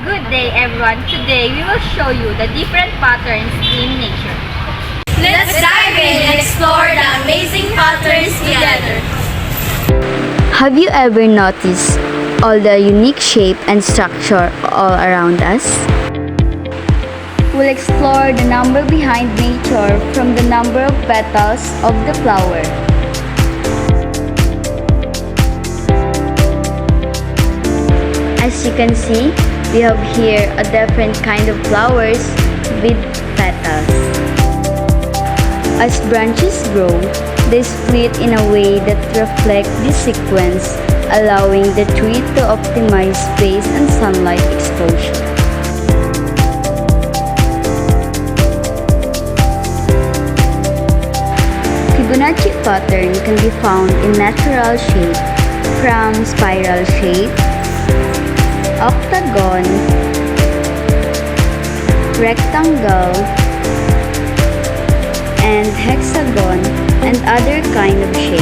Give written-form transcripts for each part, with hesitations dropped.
Good day everyone. Today we will show you the different patterns in nature. Let's dive in and explore the amazing patterns together. Have you ever noticed all the unique shape and structure all around us? We'll explore the number behind nature from the number of petals of the flower. As you can see, we have here a different kind of flowers with petals. As branches grow, they split in a way that reflect this sequence, allowing the tree to optimize space and sunlight exposure. Fibonacci pattern can be found in natural shape, from spiral shape, octagon, rectangle, and hexagon, and other kind of shape.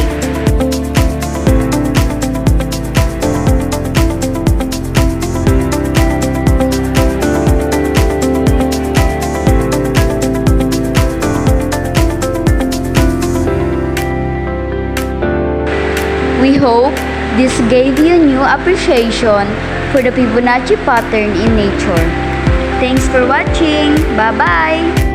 We hope this gave you a new appreciation for the Fibonacci pattern in nature. Thanks for watching. Bye-bye!